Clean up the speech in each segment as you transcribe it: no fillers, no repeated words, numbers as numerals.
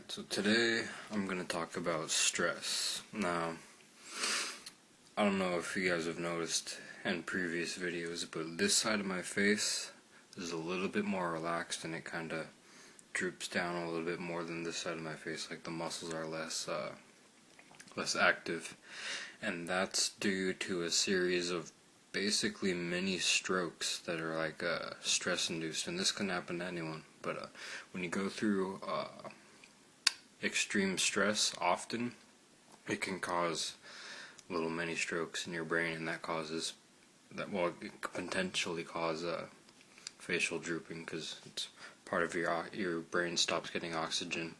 Alright, so today I'm going to talk about stress. Now, I don't know if you guys have noticed in previous videos, but this side of my face is a little bit more relaxed and it kind of droops down a little bit more than this side of my face. Like the muscles are less active. And that's due to a series of basically mini strokes that are like stress induced, and this can happen to anyone. But when you go through extreme stress, often it can cause little mini strokes in your brain, and that causes it could potentially cause facial drooping because it's part of your brain stops getting oxygen.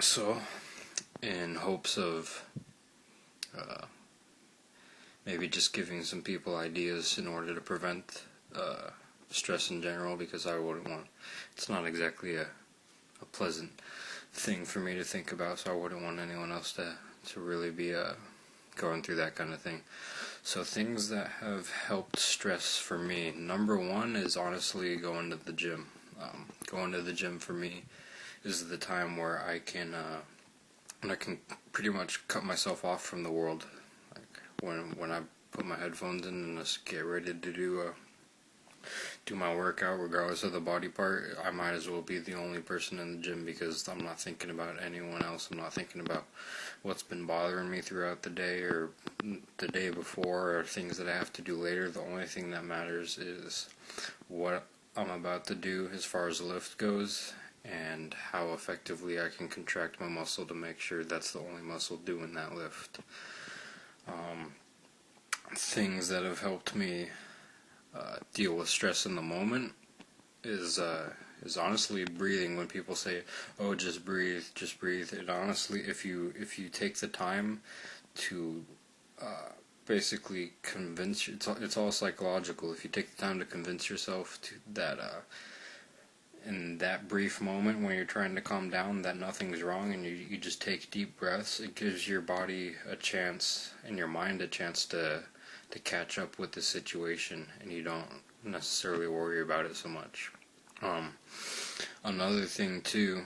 So in hopes of maybe just giving some people ideas in order to prevent stress in general, because I wouldn't want, it's not exactly a pleasant thing for me to think about, so I wouldn't want anyone else to really be going through that kind of thing. So things that have helped stress for me, number one is honestly going to the gym. Going to the gym for me is the time where I can pretty much cut myself off from the world. Like when I put my headphones in and just get ready to do my workout, regardless of the body part, I might as well be the only person in the gym, because I'm not thinking about anyone else. I'm not thinking about what's been bothering me throughout the day or the day before or things that I have to do later. The only thing that matters is what I'm about to do as far as the lift goes, and how effectively I can contract my muscle to make sure that's the only muscle doing that lift. Things that have helped me deal with stress in the moment is honestly breathing. When people say, "Oh, just breathe," and honestly, if you take the time to basically convince you, it's all psychological. If you take the time to convince yourself that in that brief moment when you're trying to calm down, that nothing's wrong, and you just take deep breaths, it gives your body a chance and your mind a chance to catch up with the situation, and you don't necessarily worry about it so much. Another thing too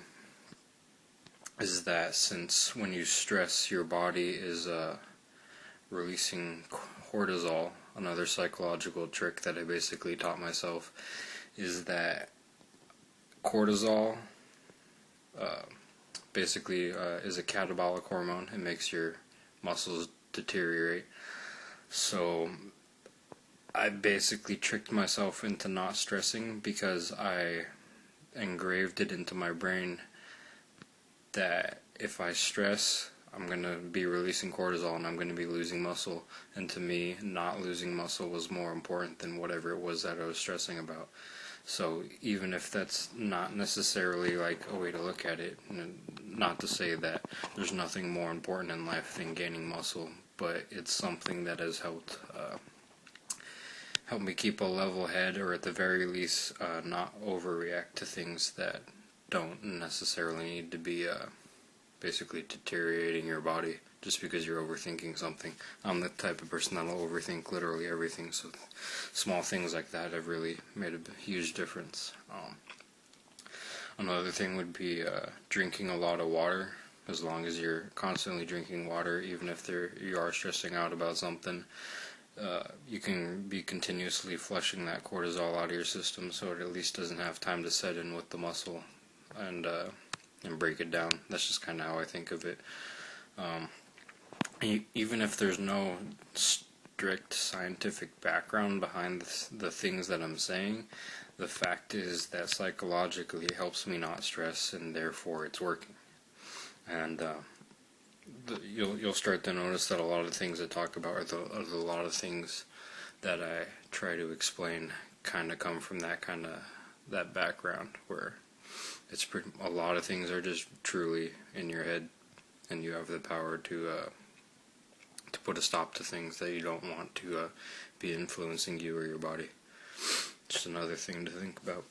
is that since when you stress, your body is releasing cortisol. Another psychological trick that I basically taught myself is that cortisol basically is a catabolic hormone. It makes your muscles deteriorate. So I basically tricked myself into not stressing because I engraved it into my brain that if I stress, I'm going to be releasing cortisol and I'm going to be losing muscle. And to me, not losing muscle was more important than whatever it was that I was stressing about. So even if that's not necessarily like a way to look at it, not to say that there's nothing more important in life than gaining muscle, but it's something that has helped me keep a level head, or at the very least not overreact to things that don't necessarily need to be basically deteriorating your body just because you're overthinking something. I'm the type of person that'll overthink literally everything, so small things like that have really made a huge difference. Another thing would be drinking a lot of water. As long as you're constantly drinking water, even if you are stressing out about something, you can be continuously flushing that cortisol out of your system, so it at least doesn't have time to set in with the muscle and break it down. That's just kind of how I think of it. Even if there's no strict scientific background behind the things that I'm saying, the fact is that psychologically it helps me not stress, and therefore it's working. And you'll start to notice that a lot of things I talk about, or a lot of things that I try to explain, kind of come from that background, where it's a lot of things are just truly in your head, and you have the power to put a stop to things that you don't want to be influencing you or your body. Just another thing to think about.